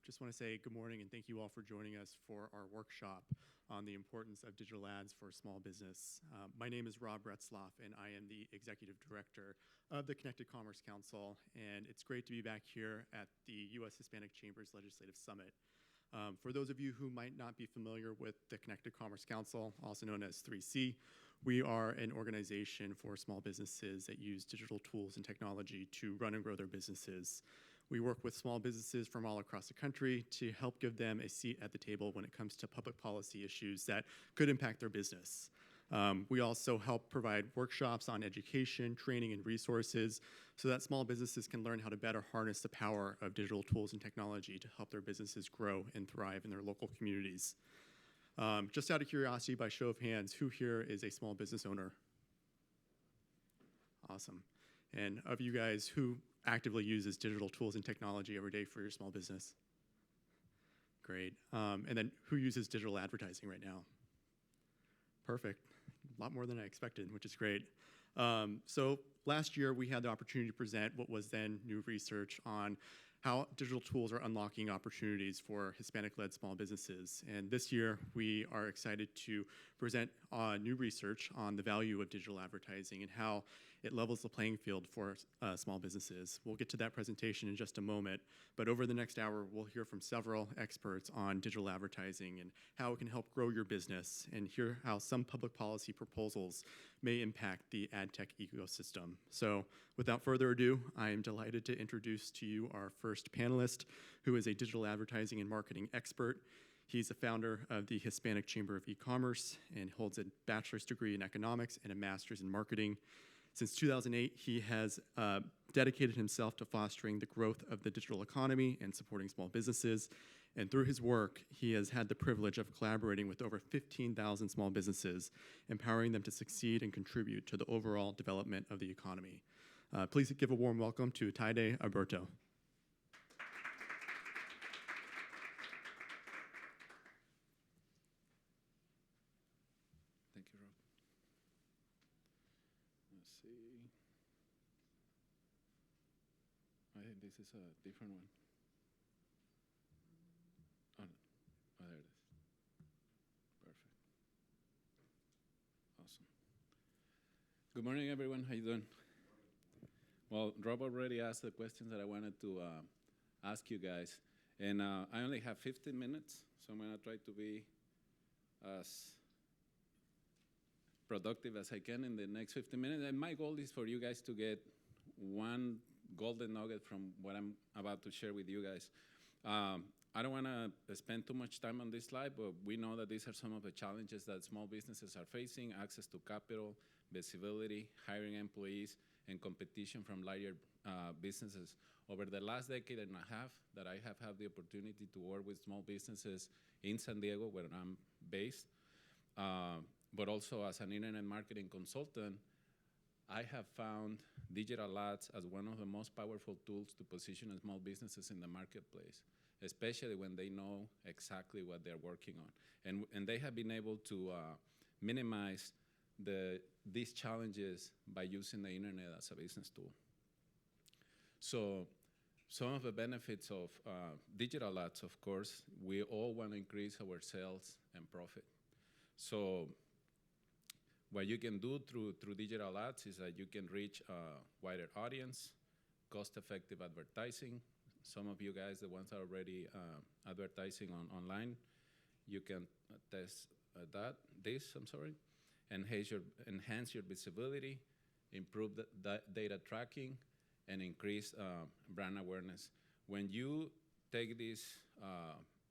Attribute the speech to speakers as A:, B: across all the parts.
A: Just want to say good morning and thank you all for joining us for our workshop on the importance of digital ads for small business. My name is Rob Retzloff, and I am the Executive Director of the Connected Commerce Council, and it's great to be back here at the U.S. Hispanic Chamber's Legislative Summit. For those of you who might not be familiar with the Connected Commerce Council, also known as 3C, we are an organization for small businesses that use digital tools and technology to run and grow their businesses. We work with small businesses from all across the country to help give them a seat at the table when it comes to public policy issues that could impact their business. We also help provide workshops on education, training, and resources so that small businesses can learn how to better harness the power of digital tools and technology to help their businesses grow and thrive in their local communities. Just out of curiosity, by show of hands, who here is a small business owner? Awesome. And of you guys, who actively uses digital tools and technology every day for your small business? Great. And then who uses digital advertising right now? Perfect. A lot more than I expected, which is great. So last year, we had the opportunity to present what was then new research on how digital tools are unlocking opportunities for Hispanic-led small businesses. And this year, we are excited to present new research on the value of digital advertising and how it levels the playing field for small businesses. We'll get to that presentation in just a moment, but over the next hour, we'll hear from several experts on digital advertising and how it can help grow your business and hear how some public policy proposals may impact the ad tech ecosystem. So without further ado, I am delighted to introduce to you our first panelist, who is a digital advertising and marketing expert. He's the founder of the Hispanic Chamber of E-Commerce and holds a bachelor's degree in economics and a master's in marketing. Since 2008, he has dedicated himself to fostering the growth of the digital economy and supporting small businesses. And through his work, he has had the privilege of collaborating with over 15,000 small businesses, empowering them to succeed and contribute to the overall development of the economy. Please give a warm welcome to Taide Alberto.
B: Thank you, Rob. Let's see. I think this is a different one. Oh, no. Oh, there it is. Perfect. Awesome. Good morning, everyone. How you doing? Well, Rob already asked the questions that I wanted to ask you guys. And I only have 15 minutes, so I'm going to try to be as productive as I can in the next 15 minutes. And my goal is for you guys to get one golden nugget from what I'm about to share with you guys. I don't want to spend too much time on this slide, but we know that these are some of the challenges that small businesses are facing: access to capital, visibility, hiring employees, and competition from larger businesses. Over the last decade and a half that I have had the opportunity to work with small businesses in San Diego, where I'm based, but also as an internet marketing consultant, I have found digital ads as one of the most powerful tools to position small businesses in the marketplace, especially when they know exactly what they're working on. And they have been able to minimize these challenges by using the internet as a business tool. So some of the benefits of digital ads, of course, we all want to increase our sales and profit. So what you can do through digital ads is that you can reach a wider audience, cost-effective advertising. Some of you guys, the ones that are already advertising online, you can test enhance your visibility, improve the data tracking, and increase brand awareness. When you take this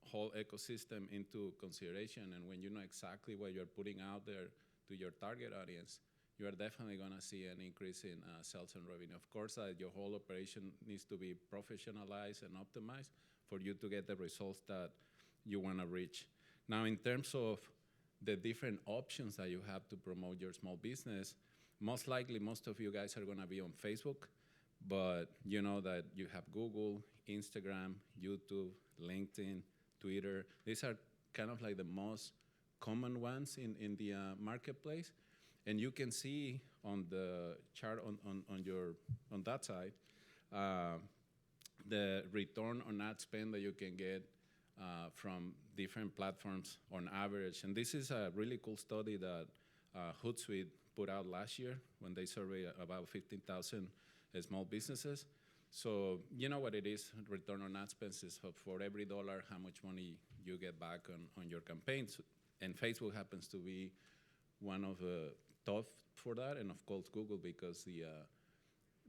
B: whole ecosystem into consideration, and when you know exactly what you're putting out there to your target audience, you are definitely going to see an increase in sales and revenue. Of course, your whole operation needs to be professionalized and optimized for you to get the results that you want to reach. Now, in terms of the different options that you have to promote your small business, most likely most of you guys are going to be on Facebook, but you know that you have Google, Instagram, YouTube, LinkedIn, Twitter. These are kind of like the most common ones in the marketplace. And you can see on the chart on that side the return on ad spend that you can get from different platforms on average. And this is a really cool study that Hootsuite put out last year when they surveyed about 15,000 small businesses. So you know what it is, return on ad spend is for every dollar, how much money you get back on your campaigns. And Facebook happens to be one of the top for that, and of course Google, because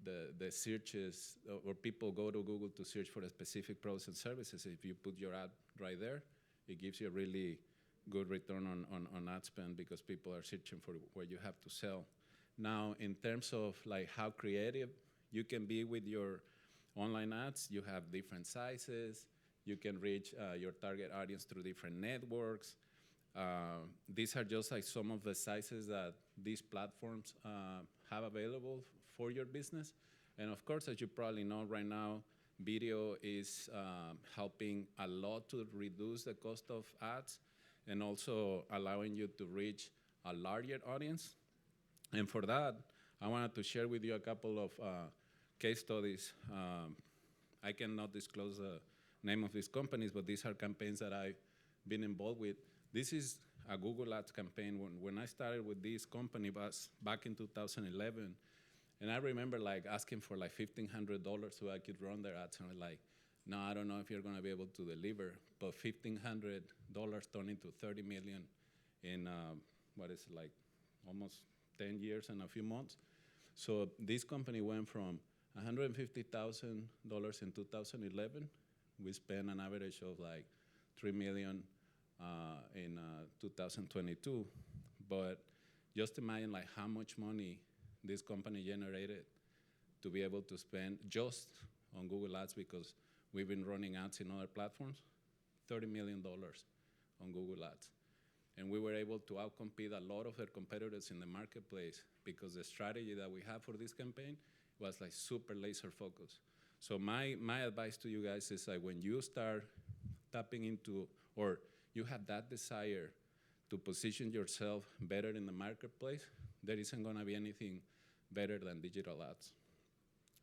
B: the searches, or people go to Google to search for a specific products and services. If you put your ad right there, it gives you a really good return on ad spend because people are searching for what you have to sell. Now, in terms of like how creative you can be with your online ads, you have different sizes. You can reach your target audience through different networks. These are just like some of the sizes that these platforms have available for your business. And of course, as you probably know right now, video is helping a lot to reduce the cost of ads and also allowing you to reach a larger audience. And for that, I wanted to share with you a couple of case studies. I cannot disclose the name of these companies, but these are campaigns that I've been involved with. This is a Google Ads campaign. When I started with this company was back in 2011, and I remember like asking for like $1,500 so I could run their ads, and I was like, no, I don't know if you're gonna be able to deliver. But $1,500 turned into $30 million in what is it, like almost 10 years and a few months. So this company went from $150,000 in 2011. We spent an average of like $3 million in 2022. But just imagine like how much money this company generated to be able to spend just on Google Ads, because we've been running ads in other platforms, $30 million on Google Ads. And we were able to outcompete a lot of their competitors in the marketplace because the strategy that we have for this campaign was like super laser focused. So my advice to you guys is like when you start tapping into, or you have that desire to position yourself better in the marketplace, there isn't gonna be anything better than digital ads.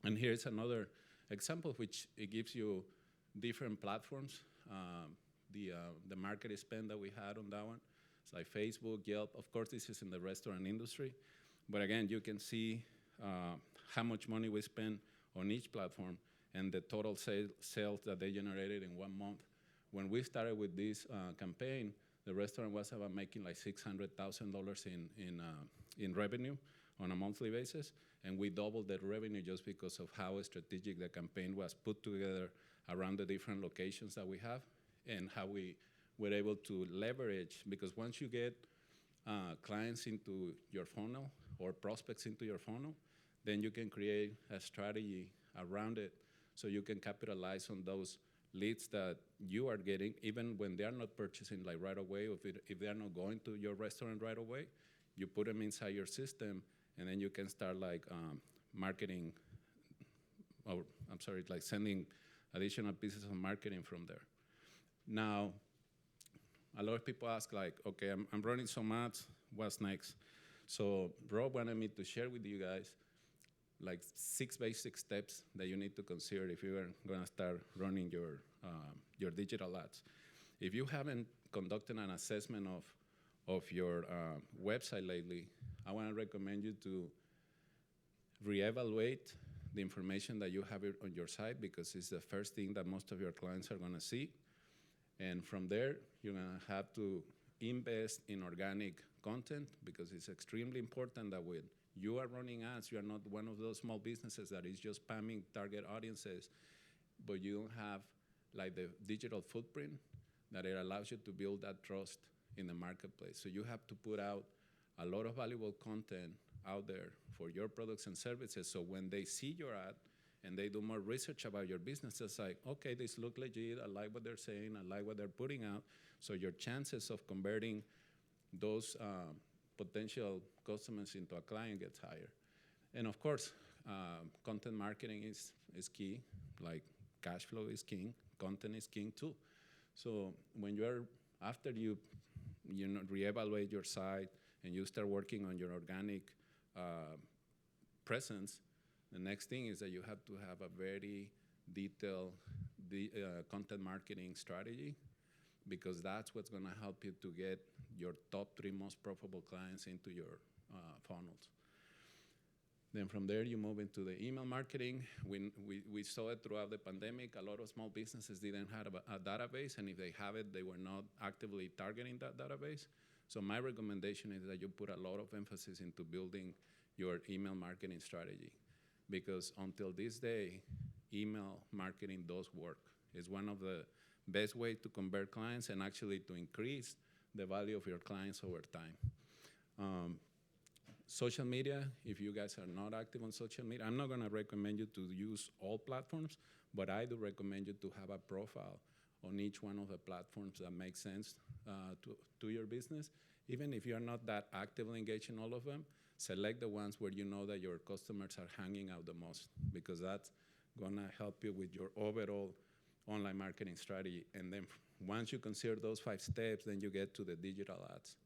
B: And here's another example, which it gives you different platforms. The market spend that we had on that one, it's like Facebook, Yelp. Of course, this is in the restaurant industry. But again, you can see how much money we spend on each platform and the total sales that they generated in 1 month. When we started with this campaign, the restaurant was about making like $600,000 in revenue on a monthly basis, and we doubled that revenue just because of how strategic the campaign was put together around the different locations that we have and how we were able to leverage, because once you get clients into your funnel or prospects into your funnel, then you can create a strategy around it so you can capitalize on those leads that you are getting, even when they are not purchasing like right away, or if they are not going to your restaurant right away, you put them inside your system, and then you can start like marketing, or I'm sorry, like sending additional pieces of marketing from there. Now, a lot of people ask like, okay, I'm running some ads, what's next? So Rob wanted me to share with you guys like 6 basic steps that you need to consider if you are gonna start running your digital ads. If you haven't conducted an assessment of your website lately, I wanna recommend you to reevaluate the information that you have on your site, because it's the first thing that most of your clients are gonna see. And from there, you're gonna have to invest in organic content, because it's extremely important that when you are running ads, you are not one of those small businesses that is just spamming target audiences, but you don't have like the digital footprint that it allows you to build that trust in the marketplace. So you have to put out a lot of valuable content out there for your products and services, so when they see your ad and they do more research about your business, it's like, okay, this looks legit, I like what they're saying, I like what they're putting out, so your chances of converting those potential customers into a client gets higher. And of course, content marketing is key, like cash flow is king, content is king too. So when you're, after you reevaluate your site and you start working on your organic presence, the next thing is that you have to have a very detailed content marketing strategy, because that's what's going to help you to get your top 3 most profitable clients into your funnels. Then from there, you move into the email marketing. We saw it throughout the pandemic. A lot of small businesses didn't have a database, and if they have it, they were not actively targeting that database. So my recommendation is that you put a lot of emphasis into building your email marketing strategy, because until this day, email marketing does work. It's one of the best ways to convert clients and actually to increase the value of your clients over time. Social media, if you guys are not active on social media, I'm not gonna recommend you to use all platforms, but I do recommend you to have a profile on each one of the platforms that makes sense to your business. Even if you're not that actively engaged in all of them, select the ones where you know that your customers are hanging out the most, because that's gonna help you with your overall online marketing strategy. And then once you consider those 5 steps, then you get to the digital ads.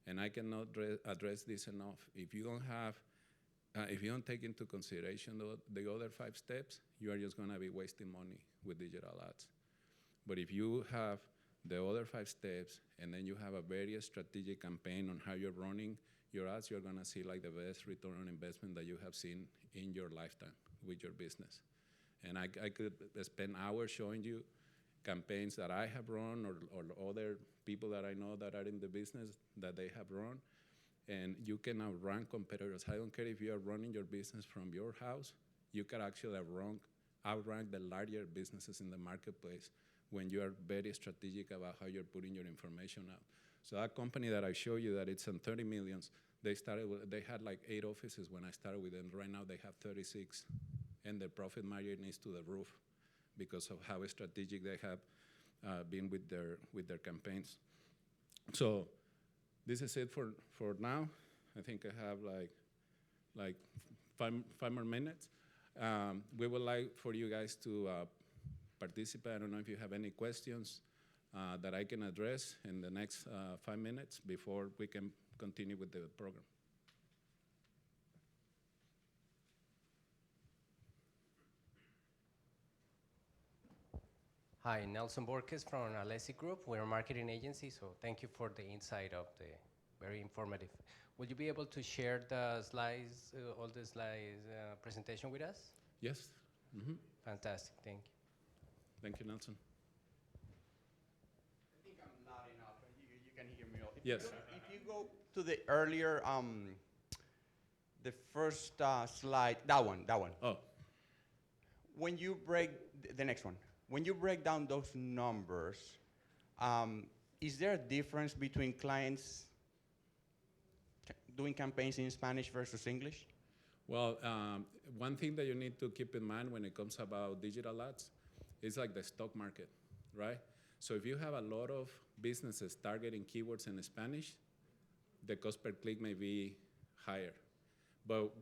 B: And I cannot address this enough. If you don't take into consideration the other 5 steps, you are just gonna be wasting money with digital ads. But if you have the other 5 steps, and then you have a very strategic campaign on how you're running your ads, you're gonna see like the best return on investment that you have seen in your lifetime with your business. And I could spend hours showing you campaigns that I have run, or other people that I know that are in the business that they have run, and you can outrank competitors. I don't care if you are running your business from your house, you can actually outrank the larger businesses in the marketplace when you are very strategic about how you're putting your information out. So that company that I show you that it's on 30 millions, they had like 8 offices when I started with them. Right now they have 36, and their profit margin is to the roof because of how strategic they have been with their campaigns. So this is it for now. I think I have like 5 more minutes. We would like for you guys to participate. I don't know if you have any questions that I can address in the next 5 minutes before we can continue with the program.
C: Hi, Nelson Borges from Alessi Group. We're a marketing agency, so thank you for the insight of the very informative. Would you be able to share the slides, all the slides presentation with us?
B: Yes. Mm-hmm.
C: Fantastic, thank you.
B: Thank you, Nelson.
D: I think I'm loud enough. You can hear me.
B: Yes.
D: If you go to the earlier, the first slide, that one.
B: Oh.
D: When you break, the next one. When you break down those numbers, is there a difference between clients doing campaigns in Spanish versus English?
B: Well, one thing that you need to keep in mind when it comes about digital ads is like the stock market, right? So if you have a lot of businesses targeting keywords in Spanish, the cost per click may be higher. But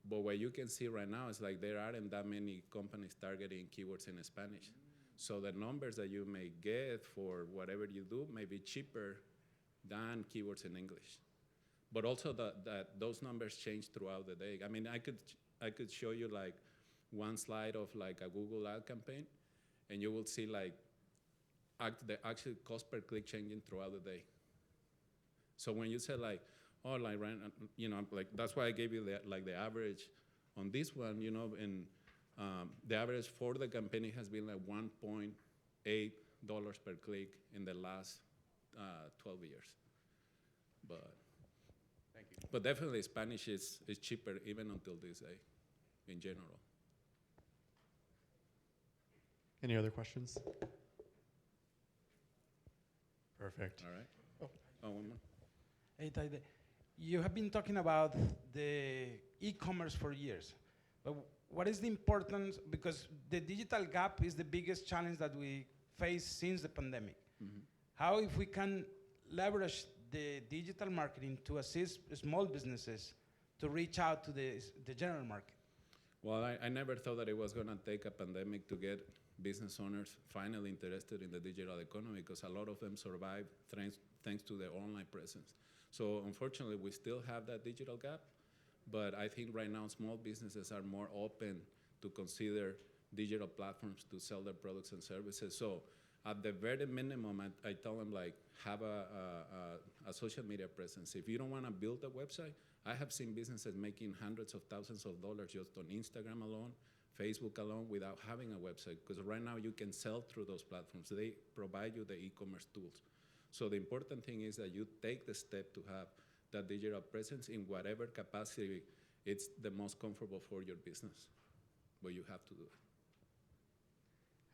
B: what you can see right now is like there aren't that many companies targeting keywords in Spanish. So the numbers that you may get for whatever you do may be cheaper than keywords in English. But also that those numbers change throughout the day. I mean, I could show you like one slide of like a Google ad campaign, and you will see like the actual cost per click changing throughout the day. So when you say like, oh, like, you know, like that's why I gave you the average on this one, you know, and the average for the campaign has been like $1.8 per click in the last 12 years. But
D: Thank you.
B: But definitely Spanish is cheaper even until this day in general.
A: Any other questions? Perfect.
B: All right. Oh, one more.
E: Hey, Taide, you have been talking about the e-commerce for years, but what is the importance, because the digital gap is the biggest challenge that we face since the pandemic.
B: Mm-hmm.
E: How if we can leverage the digital marketing to assist small businesses to reach out to the general market?
B: Well, I never thought that it was going to take a pandemic to get business owners finally interested in the digital economy, because a lot of them survived thanks to their online presence. So unfortunately, we still have that digital gap, but I think right now small businesses are more open to consider digital platforms to sell their products and services. So at the very minimum, I tell them, like, have a social media presence. If you don't want to build a website, I have seen businesses making hundreds of thousands of dollars just on Instagram alone, Facebook alone, without having a website, because right now you can sell through those platforms. They provide you the e-commerce tools. So the important thing is that you take the step to have that digital presence in whatever capacity it's the most comfortable for your business, but you have to do it.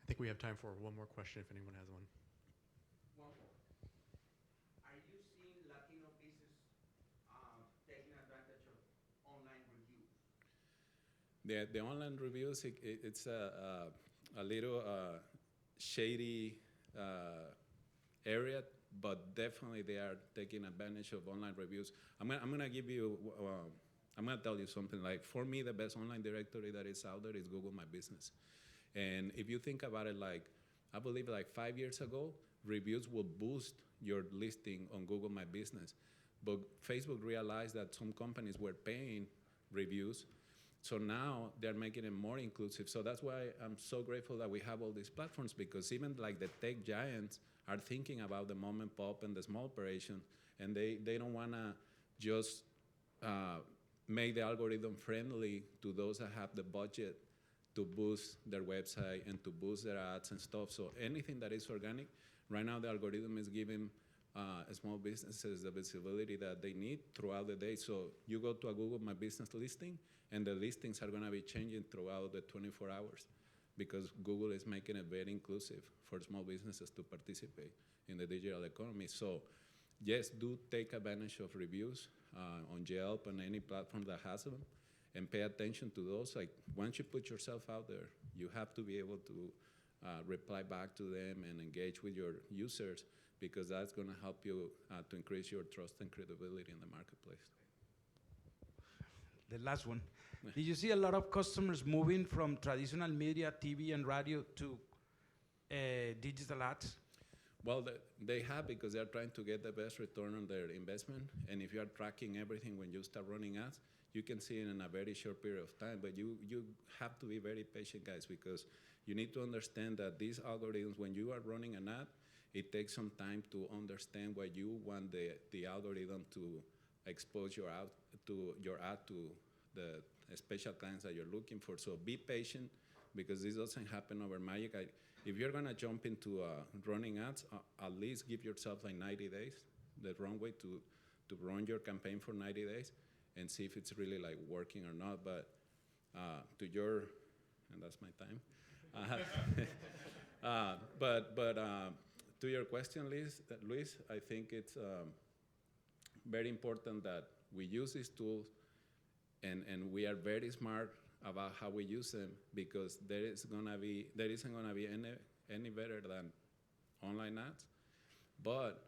A: I think we have time for one more question if anyone has one.
D: One more. Are you seeing Latino business taking advantage of online reviews?
B: The online reviews, it's a little shady area, but definitely they are taking advantage of online reviews. I'm gonna give you, I'm gonna tell you something. Like, for me, the best online directory that is out there is Google My Business. And if you think about it, like, I believe like 5 years ago, reviews will boost your listing on Google My Business. But Facebook realized that some companies were paying reviews. So now they're making it more inclusive. So that's why I'm so grateful that we have all these platforms, because even like the tech giants are thinking about the mom and pop and the small operation, and they don't wanna just make the algorithm friendly to those that have the budget to boost their website and to boost their ads and stuff. So anything that is organic, right now the algorithm is giving small businesses the visibility that they need throughout the day. So you go to a Google My Business listing, and the listings are gonna be changing throughout the 24 hours, because Google is making it very inclusive for small businesses to participate in the digital economy. So yes, do take advantage of reviews on Yelp and any platform that has them, and pay attention to those. Like, once you put yourself out there, you have to be able to reply back to them and engage with your users, because that's gonna help you to increase your trust and credibility in the marketplace.
E: The last one. Did you see a lot of customers moving from traditional media, TV and radio to digital ads?
B: Well, they have, because they're trying to get the best return on their investment. And if you are tracking everything when you start running ads, you can see it in a very short period of time. But you have to be very patient, guys, because you need to understand that these algorithms, when you are running an ad, it takes some time to understand what you want the algorithm to expose your ad to the special clients that you're looking for. So be patient, because this doesn't happen over magic. If you're gonna jump into running ads, at least give yourself like 90 days, the runway to run your campaign for 90 days and see if it's really like working or not. But and that's my time. But to your question, Luis, I think it's very important that we use these tools, and we are very smart about how we use them, because there isn't gonna be any better than online ads. But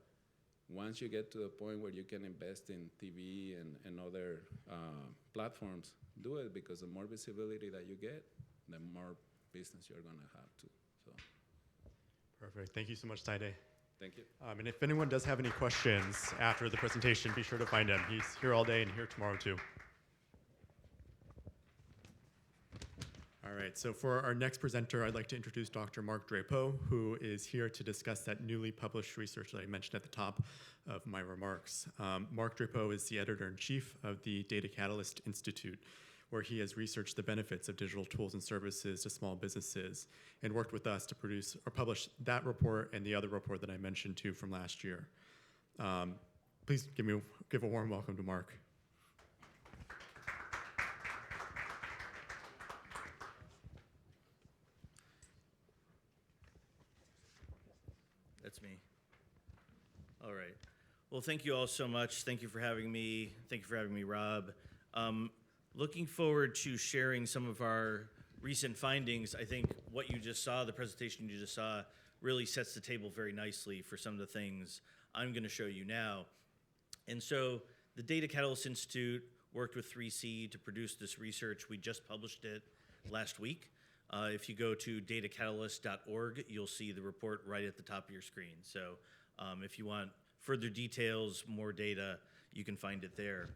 B: once you get to the point where you can invest in TV and other platforms, do it, because the more visibility that you get, the more business you're gonna have too. So.
A: Perfect. Thank you so much, Taide.
B: Thank you.
A: And if anyone does have any questions after the presentation, be sure to find him. He's here all day and here tomorrow too. All right, so for our next presenter, I'd like to introduce Dr. Mark Drapeau, who is here to discuss that newly published research that I mentioned at the top of my remarks. Mark Drapeau is the editor-in-chief of the Data Catalyst Institute, where he has researched the benefits of digital tools and services to small businesses and worked with us to produce or publish that report and the other report that I mentioned too from last year. Please give a warm welcome to Mark.
F: That's me. All right. Well, thank you all so much. Thank you for having me. Thank you for having me, Rob. Looking forward to sharing some of our recent findings. I think what you just saw, the presentation you just saw, really sets the table very nicely for some of the things I'm going to show you now. And so the Data Catalyst Institute worked with 3C to produce this research. We just published it last week. If you go to datacatalyst.org, you'll see the report right at the top of your screen. So if you want further details, more data, you can find it there.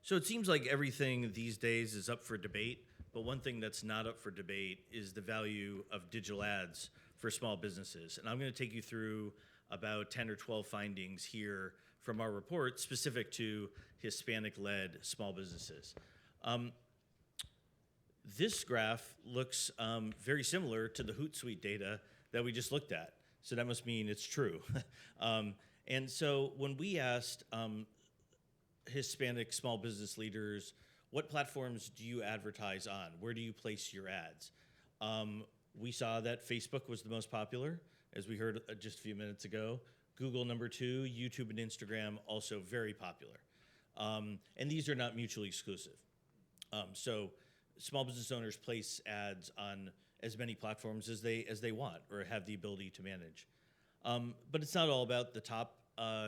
F: So it seems like everything these days is up for debate, but one thing that's not up for debate is the value of digital ads for small businesses. And I'm going to take you through about 10 or 12 findings here from our report specific to Hispanic-led small businesses. This graph looks very similar to the Hootsuite data that we just looked at. So that must mean it's true. And so when we asked Hispanic small business leaders, what platforms do you advertise on? Where do you place your ads? We saw that Facebook was the most popular, as we heard just a few minutes ago. Google number 2, YouTube and Instagram also very popular. And these are not mutually exclusive. So small business owners place ads on as many platforms as they want or have the ability to manage. But it's not all about the top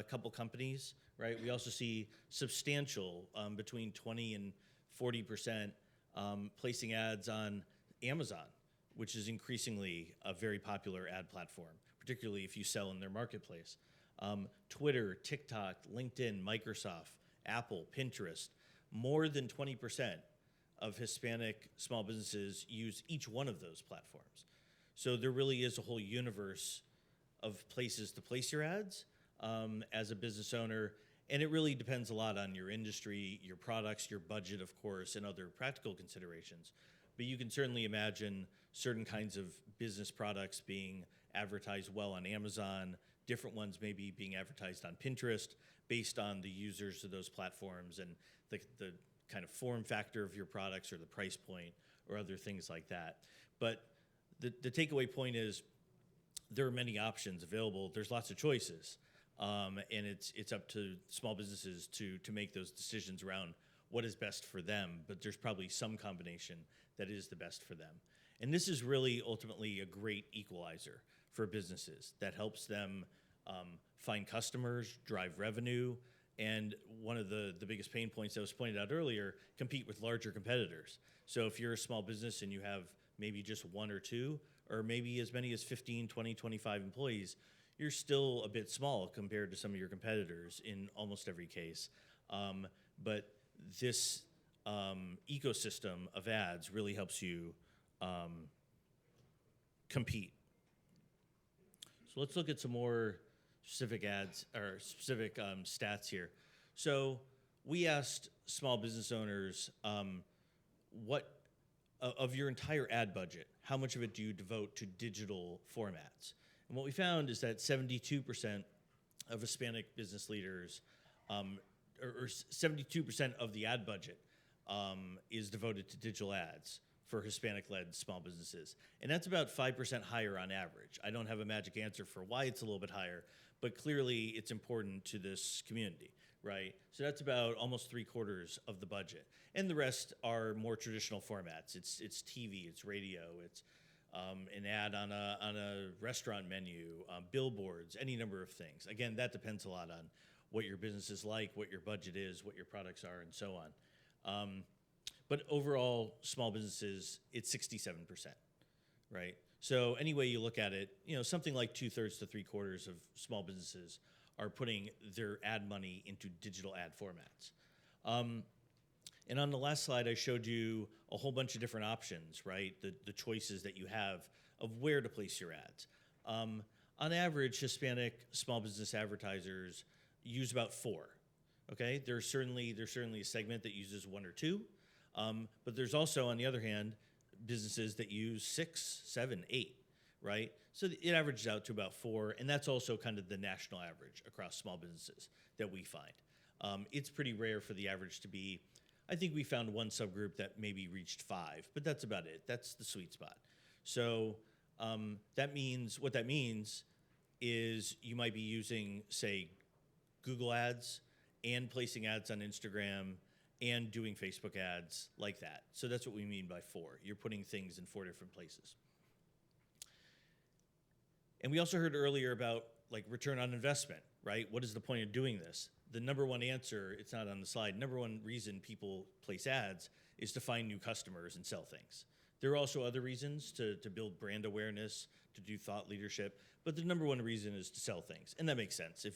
F: couple companies, right? We also see substantial, between 20 and 40% placing ads on Amazon, which is increasingly a very popular ad platform, particularly if you sell in their marketplace. Twitter, TikTok, LinkedIn, Microsoft, Apple, Pinterest, more than 20% of Hispanic small businesses use each one of those platforms. So there really is a whole universe of places to place your ads as a business owner. And it really depends a lot on your industry, your products, your budget, of course, and other practical considerations. But you can certainly imagine certain kinds of business products being advertised well on Amazon, different ones maybe being advertised on Pinterest based on the users of those platforms and the kind of form factor of your products or the price point or other things like that. But the takeaway point is there are many options available. There's lots of choices. And it's up to small businesses to make those decisions around what is best for them, but there's probably some combination that is the best for them. And this is really ultimately a great equalizer for businesses that helps them find customers, drive revenue, and one of the biggest pain points that was pointed out earlier, compete with larger competitors. So if you're a small business and you have maybe just 1 or 2, or maybe as many as 15, 20, 25 employees, you're still a bit small compared to some of your competitors in almost every case. But this ecosystem of ads really helps you compete. So let's look at some more specific ads or specific stats here. So we asked small business owners, what of your entire ad budget, how much of it do you devote to digital formats? And what we found is that 72% of Hispanic business leaders, or 72% of the ad budget is devoted to digital ads for Hispanic-led small businesses. And that's about 5% higher on average. I don't have a magic answer for why it's a little bit higher, but clearly it's important to this community, right? So that's about almost 3/4 of the budget. And the rest are more traditional formats. It's TV, it's radio, it's an ad on a restaurant menu, billboards, any number of things. Again, that depends a lot on what your business is like, what your budget is, what your products are, and so on. But overall, small businesses, it's 67%, right? So any way you look at it, something like 2/3 to 3/4 of small businesses are putting their ad money into digital ad formats. And on the last slide, I showed you a whole bunch of different options, right? The choices that you have of where to place your ads. On average, Hispanic small business advertisers use about 4. Okay, there's certainly a segment that uses 1 or 2, but there's also, on the other hand, businesses that use 6, 7, 8, right? So it averages out to about 4, and that's also kind of the national average across small businesses that we find. It's pretty rare for the average to be, I think we found one subgroup that maybe reached 5, but that's about it. That's the sweet spot. So what that means is you might be using, say, Google ads and placing ads on Instagram and doing Facebook ads like that. So that's what we mean by 4. You're putting things in 4 different places. And we also heard earlier about return on investment, right? What is the point of doing this? The number one answer, it's not on the slide, number one reason people place ads is to find new customers and sell things. There are also other reasons to build brand awareness, to do thought leadership, but the number one reason is to sell things. And that makes sense.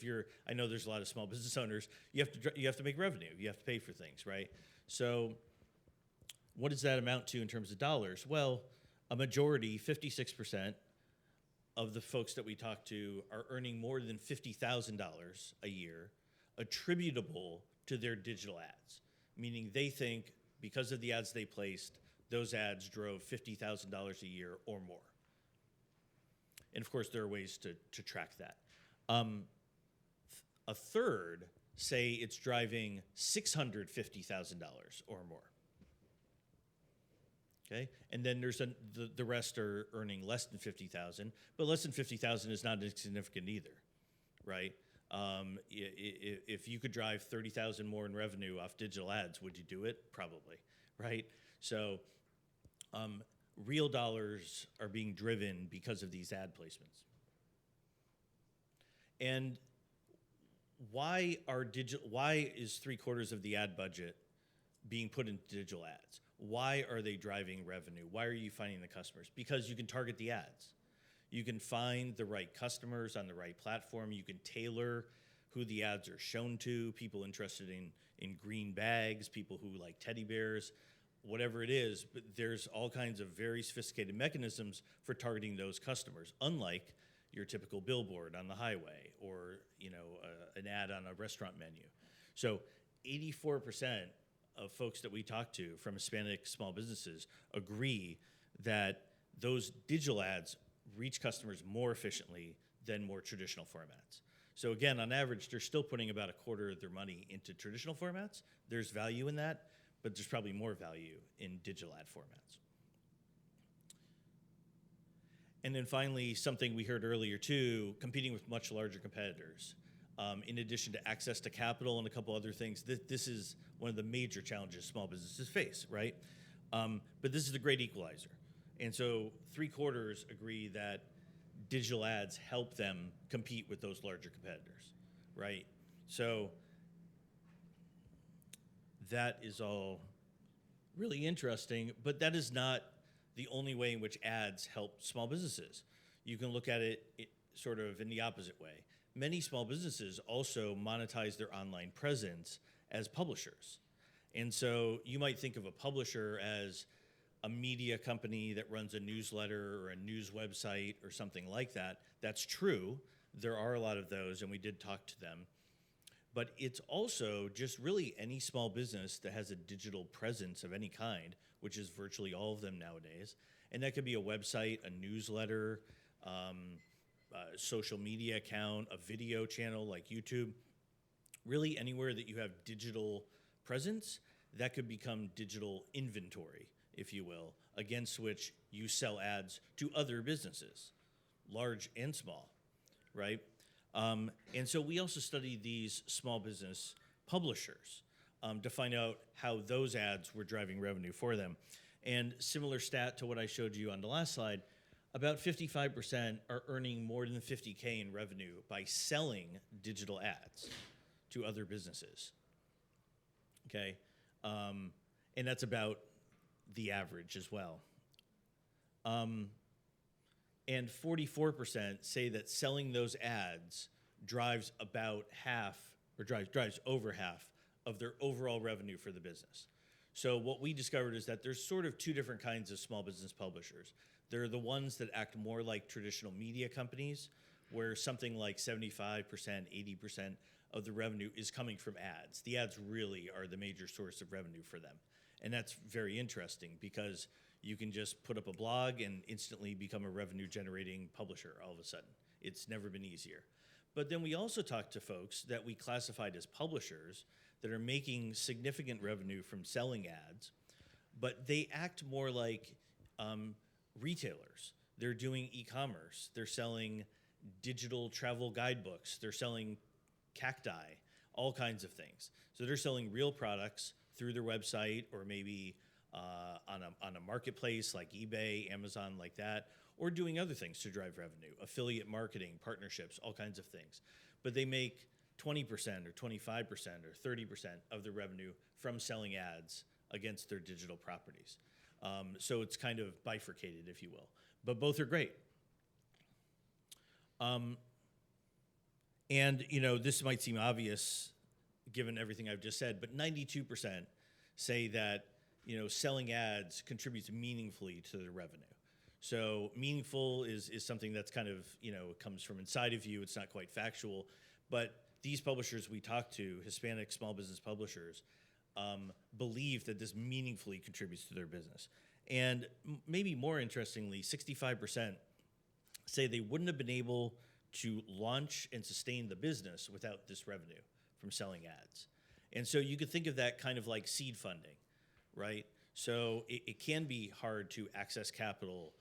F: I know there's a lot of small business owners, you have to make revenue, you have to pay for things, right? So What does that amount to in terms of dollars? Well, a majority, 56%, of the folks that we talk to are earning more than $50,000 a year attributable to their digital ads, meaning they think because of the ads they placed, those ads drove $50,000 a year or more. And of course, there are ways to track that. A third say it's driving $650,000 or more. Okay, and then there's the rest are earning less than 50,000, but less than 50,000 is not insignificant either, right? If you could drive 30,000 more in revenue off digital ads, would you do it? Probably, right? So, real dollars are being driven because of these ad placements. And why is 3/4 of the ad budget being put into digital ads? Why are they driving revenue? Why are you finding the customers? Because you can target the ads. You can find the right customers on the right platform. You can tailor who the ads are shown to, people interested in green bags, people who like teddy bears, whatever it is. But there's all kinds of very sophisticated mechanisms for targeting those customers, unlike your typical billboard on the highway or an ad on a restaurant menu. So 84% of folks that we talk to from Hispanic small businesses agree that those digital ads reach customers more efficiently than more traditional formats. So again, on average, they're still putting about 1/4 of their money into traditional formats. There's value in that, but there's probably more value in digital ad formats. And then finally, something we heard earlier too, competing with much larger competitors. In addition to access to capital and a couple other things, this is one of the major challenges small businesses face, right? But this is the great equalizer. And so 3/4 agree that digital ads help them compete with those larger competitors, right? So that is all really interesting, but that is not the only way in which ads help small businesses. You can look at it sort of in the opposite way. Many small businesses also monetize their online presence as publishers. And so you might think of a publisher as a media company that runs a newsletter or a news website or something like that. That's true. There are a lot of those, and we did talk to them. But it's also just really any small business that has a digital presence of any kind, which is virtually all of them nowadays. And that could be a website, a newsletter, a social media account, a video channel like YouTube. Really anywhere that you have digital presence, that could become digital inventory, if you will, against which you sell ads to other businesses, large and small, right? And so we also studied these small business publishers to find out how those ads were driving revenue for them. And similar stat to what I showed you on the last slide, about 55% are earning more than $50K in revenue by selling digital ads to other businesses, okay? And that's about the average as well. And 44% say that selling those ads drives about half, or drives over half of their overall revenue for the business. So what we discovered is that there's sort of two different kinds of small business publishers. There are the ones that act more like traditional media companies, where something like 75%, 80% of the revenue is coming from ads. The ads really are the major source of revenue for them. And that's very interesting because you can just put up a blog and instantly become a revenue generating publisher all of a sudden. It's never been easier. But then we also talked to folks that we classified as publishers that are making significant revenue from selling ads, but they act more like retailers. They're doing e-commerce. They're selling digital travel guidebooks. They're selling cacti, all kinds of things. So they're selling real products through their website or maybe on a marketplace like eBay, Amazon, like that, or doing other things to drive revenue, affiliate marketing, partnerships, all kinds of things. But they make 20% or 25% or 30% of the revenue from selling ads against their digital properties. So it's kind of bifurcated, if you will. But both are great. And, this might seem obvious given everything I've just said, but 92% say that selling ads contributes meaningfully to their revenue. So meaningful is something that's kind of, comes from inside of you. It's not quite factual. But these publishers we talk to, Hispanic small business publishers, believe that this meaningfully contributes to their business. And maybe more interestingly, 65% say they wouldn't have been able to launch and sustain the business without this revenue from selling ads. And so you could think of that kind of like seed funding, right? So it can be hard to access capital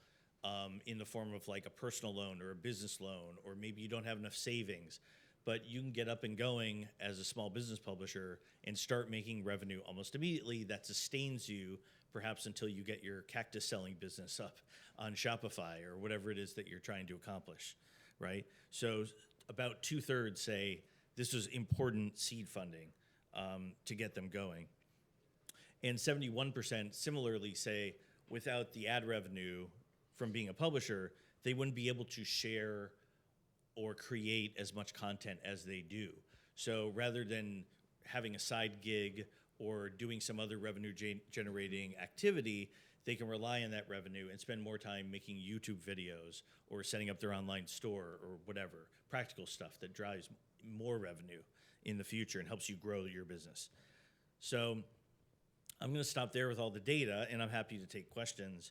F: in the form of like a personal loan or a business loan, or maybe you don't have enough savings, but you can get up and going as a small business publisher and start making revenue almost immediately that sustains you perhaps until you get your cactus selling business up on Shopify or whatever it is that you're trying to accomplish, right? So about 2/3 say this is important seed funding to get them going. And 71% similarly say without the ad revenue from being a publisher, they wouldn't be able to share or create as much content as they do. So rather than having a side gig or doing some other revenue generating activity, they can rely on that revenue and spend more time making YouTube videos or setting up their online store or whatever, practical stuff that drives more revenue in the future and helps you grow your business. So I'm going to stop there with all the data, and I'm happy to take questions.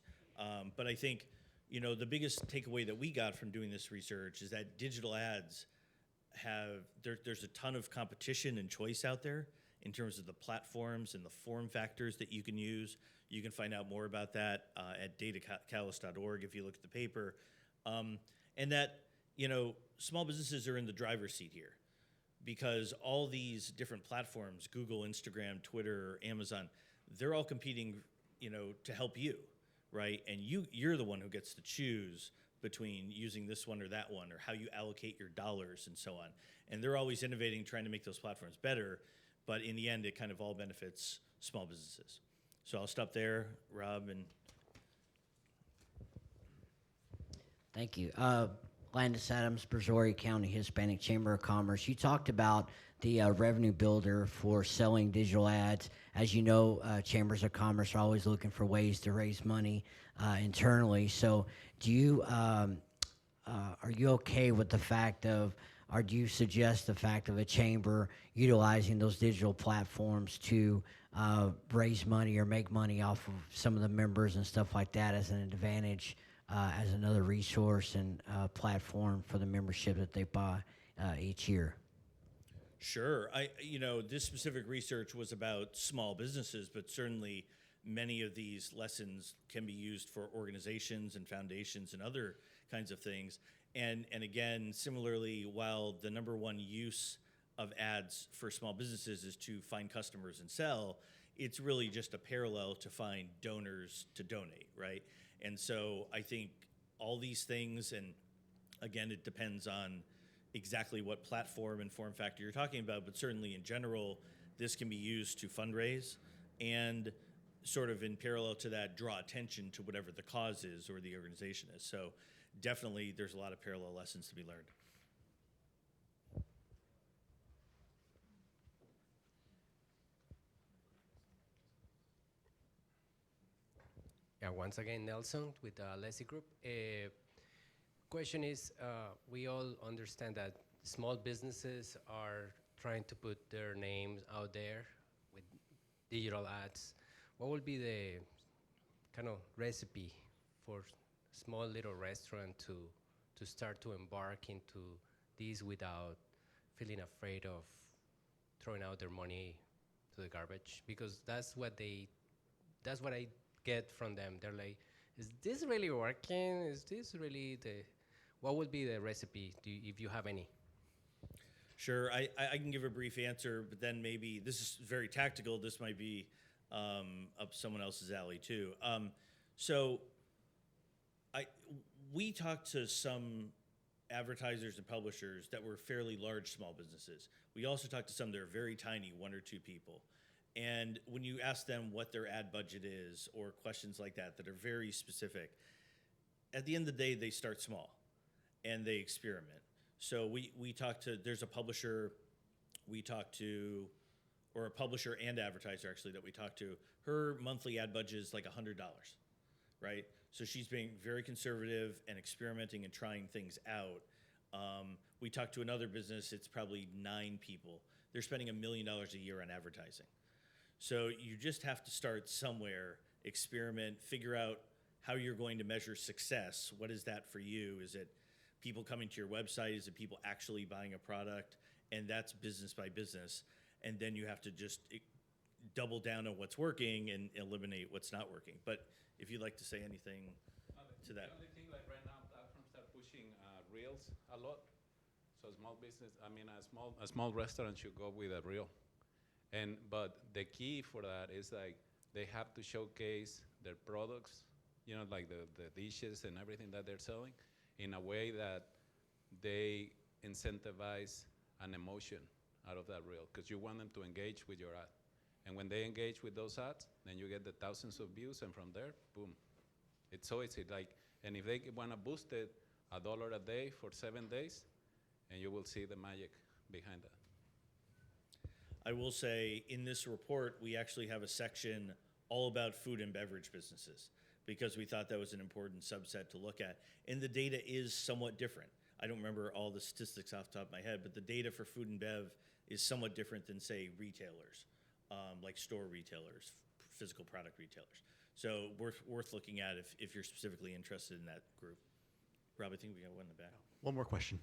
F: But I think, the biggest takeaway that we got from doing this research is that digital ads there's a ton of competition and choice out there in terms of the platforms and the form factors that you can use. You can find out more about that at datacatalyst.org if you look at the paper. And that, small businesses are in the driver's seat here because all these different platforms, Google, Instagram, Twitter, Amazon, they're all competing, to help you, right? And you're the one who gets to choose between using this one or that one, or how you allocate your dollars and so on. And they're always innovating, trying to make those platforms better, but in the end, it kind of all benefits small businesses. So I'll stop there, Rob, and
G: Thank you. Landis Adams, Brazoria County Hispanic Chamber of Commerce. You talked about the revenue builder for selling digital ads. As you know, chambers of commerce are always looking for ways to raise money internally. So do you, are you okay with the fact of, or do you suggest the fact of a chamber utilizing those digital platforms to raise money or make money off of some of the members and stuff like that as an advantage, as another resource and platform for the membership that they buy each year?
F: Sure. This specific research was about small businesses, but certainly many of these lessons can be used for organizations and foundations and other kinds of things. And again, similarly, while the number one use of ads for small businesses is to find customers and sell, it's really just a parallel to find donors to donate, right? And so I think all these things, and again, it depends on exactly what platform and form factor you're talking about, but certainly in general, this can be used to fundraise and sort of in parallel to that, draw attention to whatever the cause is or the organization is. So definitely there's a lot of parallel lessons to be learned.
C: Yeah, once again, Nelson with the Lessig Group. Question is, we all understand that small businesses are trying to put their names out there with digital ads. What would be the kind of recipe for small little restaurant to start to embark into these without feeling afraid of throwing out their money to the garbage? Because that's what I get from them. They're like, is this really working? Is this really what would be the recipe, if you have any?
F: Sure, I can give a brief answer, but then maybe, this is very tactical, this might be up someone else's alley too. We talked to some advertisers and publishers that were fairly large small businesses. We also talked to some that are very tiny, 1 or 2 people. And when you ask them what their ad budget is or questions like that that are very specific, at the end of the day, they start small and they experiment. So we talked to, there's a publisher we talked to or a publisher and advertiser actually that we talked to, her monthly ad budget is like $100, right? So she's being very conservative and experimenting and trying things out. We talked to another business, it's probably 9 people. They're spending $1 million a year on advertising. So you just have to start somewhere, experiment, figure out how you're going to measure success. What is that for you? Is it people coming to your website? Is it people actually buying a product? And that's business by business. And then you have to just double down on what's working and eliminate what's not working. But if you'd like to say anything to that.
B: The only thing, like right now, platforms are pushing reels a lot. So a small restaurant should go with a reel. But the key for that is like they have to showcase their products, like the dishes and everything that they're selling in a way that they incentivize an emotion out of that reel, because you want them to engage with your ad. And when they engage with those ads, then you get the thousands of views, and from there, boom. It's so easy. And if they want to boost it $1 a day for 7 days, and you will see the magic behind that.
F: I will say in this report, we actually have a section all about food and beverage businesses because we thought that was an important subset to look at. And the data is somewhat different. I don't remember all the statistics off the top of my head, but the data for food and bev is somewhat different than, say, retailers, like store retailers, physical product retailers. So worth looking at if you're specifically interested in that group. Rob, I think we got one in the back.
H: One more question.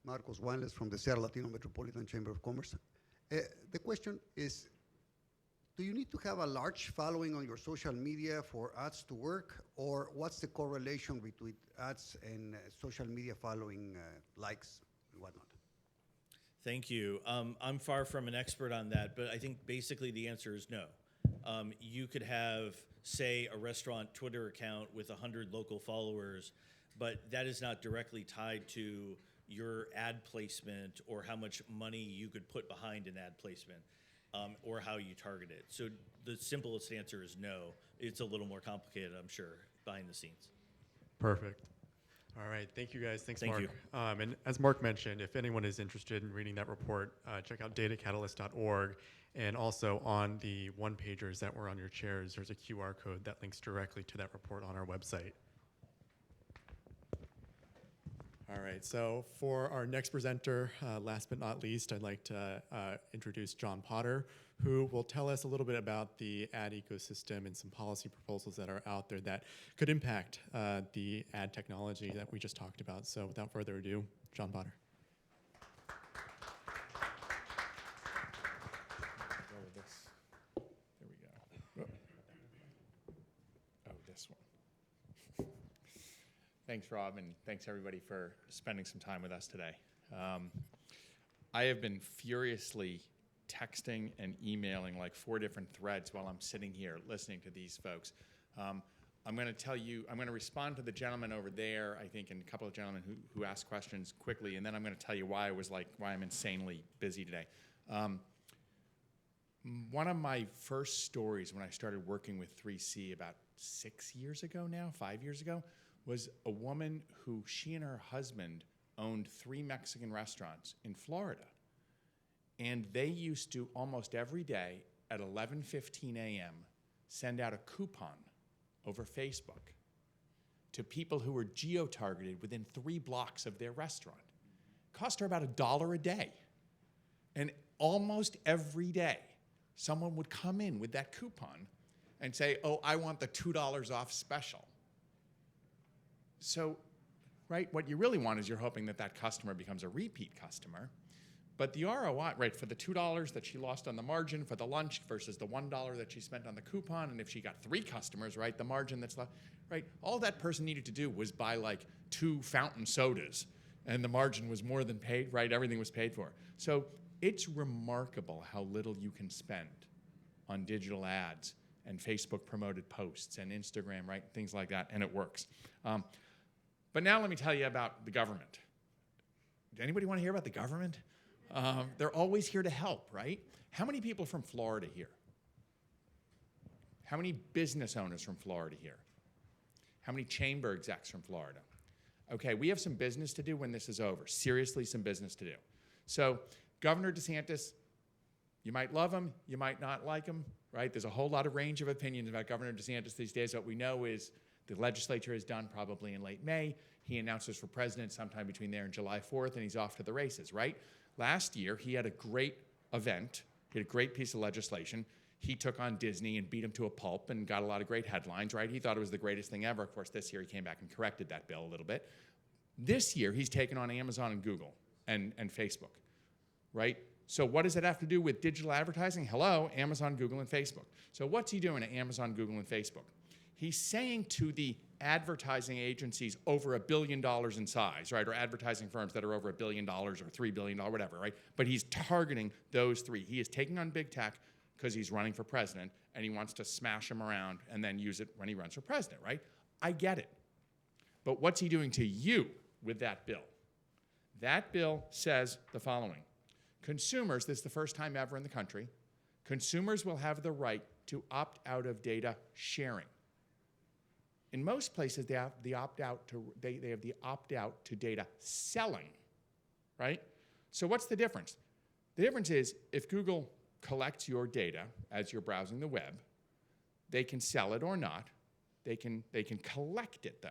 I: Marcos Wanles from the Seattle Latino Metropolitan Chamber of Commerce. The question is, do you need to have a large following on your social media for ads to work, or what's the correlation between ads and social media following, likes and whatnot?
F: Thank you. I'm far from an expert on that, but I think basically the answer is no. You could have, say, a restaurant Twitter account with 100 local followers, but that is not directly tied to your ad placement or how much money you could put behind an ad placement, or how you target it. So the simplest answer is no. It's a little more complicated, I'm sure, behind the scenes.
A: Perfect. All right, thank you guys. Thanks,
F: Thank
A: Mark.
F: you.
A: And as Mark mentioned, if anyone is interested in reading that report, check out datacatalyst.org. And also on the one-pagers that were on your chairs, there's a QR code that links directly to that report on our website. All right, so for our next presenter, last but not least, I'd like to introduce John Potter, who will tell us a little bit about the ad ecosystem and some policy proposals that are out there that could impact the ad technology that we just talked about. So without further ado, John Potter.
J: Go with this. There we go. Oh, this one. Thanks, Rob, and thanks everybody for spending some time with us today. I have been furiously texting and emailing like 4 different threads while I'm sitting here listening to these folks. I'm going to respond to the gentleman over there, I think, and a couple of gentlemen who asked questions quickly, and then I'm going to tell you why I'm insanely busy today. One of my first stories when I started working with 3C about 6 years ago now, 5 years ago, was a woman who she and her husband owned 3 Mexican restaurants in Florida. And they used to almost every day at 11:15 a.m. send out a coupon over Facebook to people who were geo-targeted within 3 blocks of their restaurant. It cost her about $1 a day. And almost every day, someone would come in with that coupon and say, oh, I want the $2 off special. So, right, what you really want is you're hoping that that customer becomes a repeat customer. But the ROI, right, for the $2 that she lost on the margin for the lunch versus the $1 that she spent on the coupon, and if she got 3 customers, right, the margin that's left, right, all that person needed to do was buy like 2 fountain sodas, and the margin was more than paid, right, everything was paid for. So it's remarkable how little you can spend on digital ads and Facebook promoted posts and Instagram, right, things like that, and it works. But now let me tell you about the government. Does anybody want to hear about the government? They're always here to help, right? How many people from Florida here? How many business owners from Florida here? How many chamber execs from Florida? Okay, we have some business to do when this is over. Seriously, some business to do. So Governor DeSantis, you might love him, you might not like him, right? There's a whole lot of range of opinions about Governor DeSantis these days. What we know is the legislature is done probably in late May. He announces for president sometime between there and July 4th, and he's off to the races, right? Last year, he had a great event. He had a great piece of legislation. He took on Disney and beat him to a pulp and got a lot of great headlines, right? He thought it was the greatest thing ever. Of course, this year he came back and corrected that bill a little bit. This year, he's taken on Amazon and Google and Facebook, right? So what does it have to do with digital advertising? Hello, Amazon, Google, and Facebook. So what's he doing at Amazon, Google, and Facebook? He's saying to the advertising agencies over $1 billion in size, right, or advertising firms that are over $1 billion or $3 billion, whatever, right? But he's targeting those three. He is taking on big tech because he's running for president, and he wants to smash them around and then use it when he runs for president, right? I get it. But what's he doing to you with that bill? That bill says the following. Consumers, this is the first time ever in the country, consumers will have the right to opt out of data sharing. In most places, they have the opt-out to data selling, right? So what's the difference? The difference is if Google collects your data as you're browsing the web, they can sell it or not. They can collect it, though.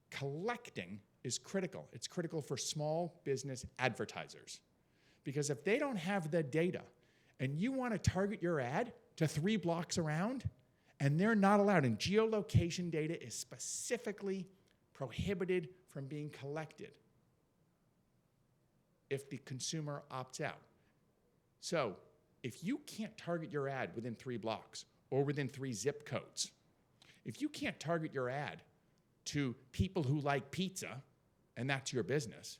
J: Collecting is critical. It's critical for small business advertisers. Because if they don't have the data and you want to target your ad to 3 blocks around, and they're not allowed, and geolocation data is specifically prohibited from being collected if the consumer opts out. So if you can't target your ad within 3 blocks or within 3 zip codes, if you can't target your ad to people who like pizza, and that's your business,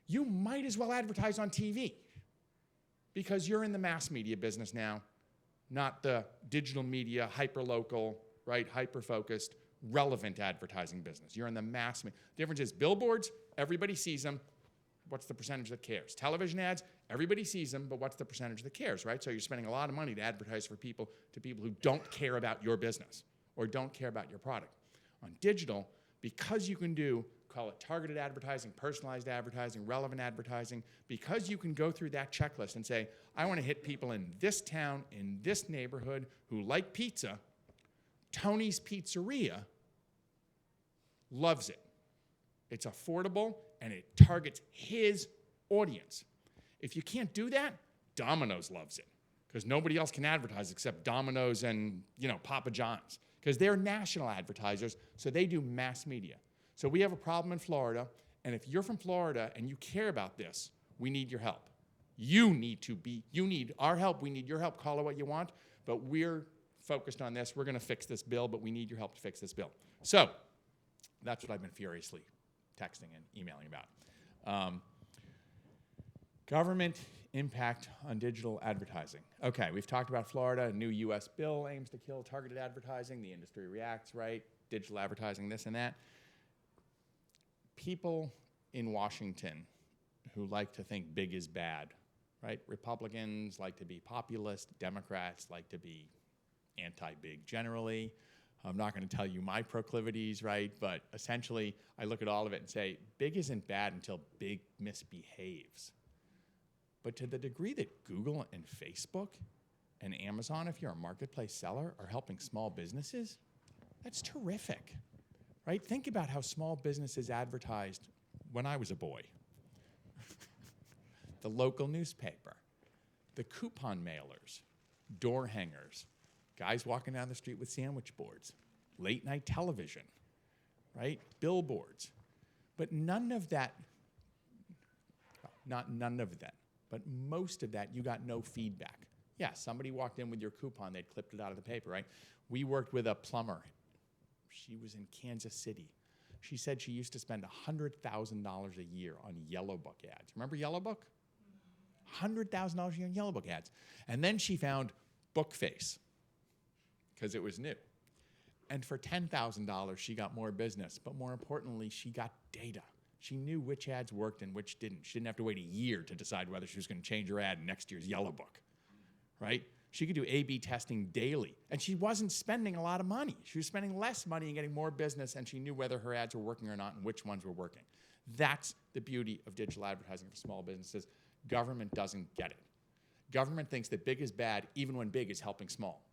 J: you might as well advertise on TV because you're in the mass media business now, not the digital media, hyper-local, right, hyper-focused, relevant advertising business. You're in the mass media. The difference is billboards, everybody sees them. What's the percentage that cares? Television ads, everybody sees them, but what's the percentage that cares, right? So you're spending a lot of money to advertise for people, to people who don't care about your business or don't care about your product. On digital, because you can do, call it targeted advertising, personalized advertising, relevant advertising, because you can go through that checklist and say, I want to hit people in this town, in this neighborhood who like pizza, Tony's Pizzeria loves it. It's affordable and it targets his audience. If you can't do that, Domino's loves it because nobody else can advertise except Domino's and, Papa John's because they're national advertisers, so they do mass media. So we have a problem in Florida, and if you're from Florida and you care about this, we need your help. You need our help, we need your help, call it what you want, but we're focused on this. We're gonna fix this bill, but we need your help to fix this bill. So that's what I've been furiously texting and emailing about. Government impact on digital advertising. Okay, we've talked about Florida, a new US bill aims to kill targeted advertising, the industry reacts, right? Digital advertising, this and that. People in Washington who like to think big is bad, right? Republicans like to be populist, Democrats like to be anti-big generally. I'm not going to tell you my proclivities, right? But essentially, I look at all of it and say, big isn't bad until big misbehaves. But to the degree that Google and Facebook and Amazon, if you're a marketplace seller, are helping small businesses, that's terrific. Right? Think about how small businesses advertised when I was a boy. The local newspaper, the coupon mailers, door hangers, guys walking down the street with sandwich boards, late night television, right? Billboards. But none of that, not none of that, but most of that, you got no feedback. Yeah, somebody walked in with your coupon, they'd clipped it out of the paper, right? We worked with a plumber. She was in Kansas City. She said she used to spend $100,000 a year on Yellow Book ads. Remember Yellow Book? $100,000 a year on Yellow Book ads. And then she found Bookface, because it was new. And for $10,000, she got more business. But more importantly, she got data. She knew which ads worked and which didn't. She didn't have to wait a year to decide whether she was going to change her ad in next year's Yellow Book, right? She could do A/B testing daily. And she wasn't spending a lot of money. She was spending less money and getting more business, and she knew whether her ads were working or not and which ones were working. That's the beauty of digital advertising for small businesses. Government doesn't get it. Government thinks that big is bad even when big is helping small.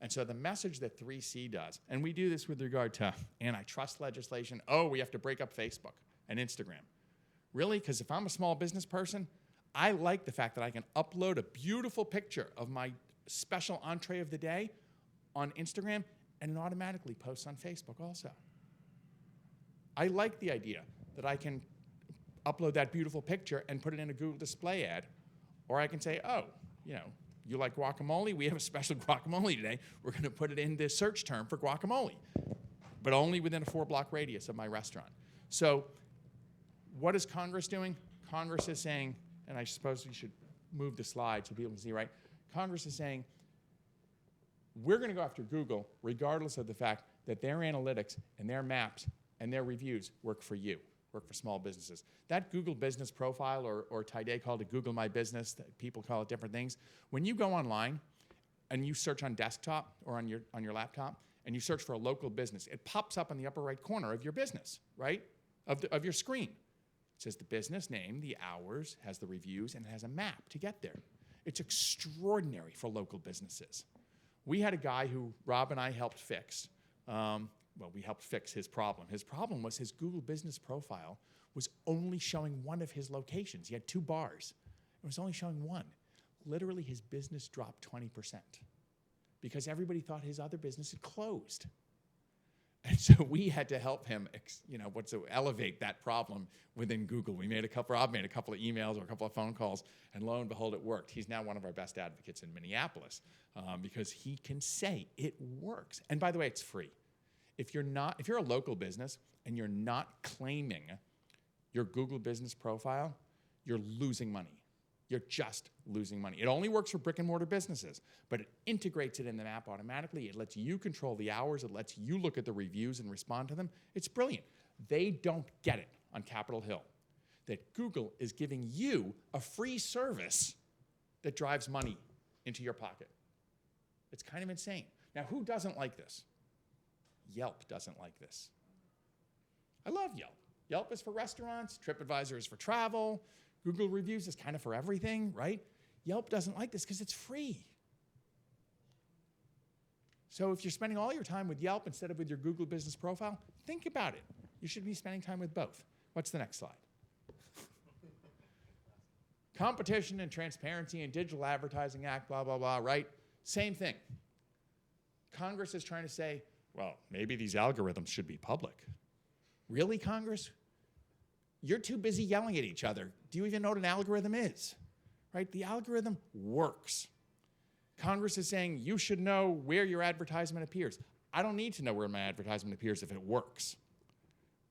J: And so the message that 3C does, and we do this with regard to antitrust legislation, oh, we have to break up Facebook and Instagram. Really? Because if I'm a small business person, I like the fact that I can upload a beautiful picture of my special entree of the day on Instagram and it automatically posts on Facebook also. I like the idea that I can upload that beautiful picture and put it in a Google display ad, or I can say, oh, you like guacamole? We have a special guacamole today. We're going to put it in the search term for guacamole, but only within a 4-block radius of my restaurant. So what is Congress doing? Congress is saying, and I suppose we should move the slide so people can see, right? Congress is saying, we're going to go after Google regardless of the fact that their analytics and their maps and their reviews work for you, work for small businesses. That Google business profile, or today called it Google My Business, that people call it different things. When you go online and you search on desktop or on your laptop and you search for a local business, it pops up in the upper right corner of your business, right? Of your screen. It says the business name, the hours, has the reviews, and it has a map to get there. It's extraordinary for local businesses. We had a guy who Rob and I helped fix. We helped fix his problem. His problem was his Google business profile was only showing one of his locations. He had 2 bars. It was only showing one. Literally, his business dropped 20% because everybody thought his other business had closed. And so we had to help him, elevate that problem within Google. Rob made a couple of emails or a couple of phone calls, and lo and behold, it worked. He's now one of our best advocates in Minneapolis because he can say it works. And by the way, it's free. If you're a local business and you're not claiming your Google business profile, you're losing money. You're just losing money. It only works for brick and mortar businesses, but it integrates it in the map automatically. It lets you control the hours. It lets you look at the reviews and respond to them. It's brilliant. They don't get it on Capitol Hill, that Google is giving you a free service that drives money into your pocket. It's kind of insane. Now, who doesn't like this? Yelp doesn't like this. I love Yelp. Yelp is for restaurants. TripAdvisor is for travel. Google Reviews is kind of for everything, right? Yelp doesn't like this because it's free. So if you're spending all your time with Yelp instead of with your Google business profile, think about it. You should be spending time with both. What's the next slide? Competition and Transparency and Digital Advertising Act, blah, blah, blah, right? Same thing. Congress is trying to say, well, maybe these algorithms should be public. Really, Congress? You're too busy yelling at each other. Do you even know what an algorithm is? Right? The algorithm works. Congress is saying you should know where your advertisement appears. I don't need to know where my advertisement appears if it works.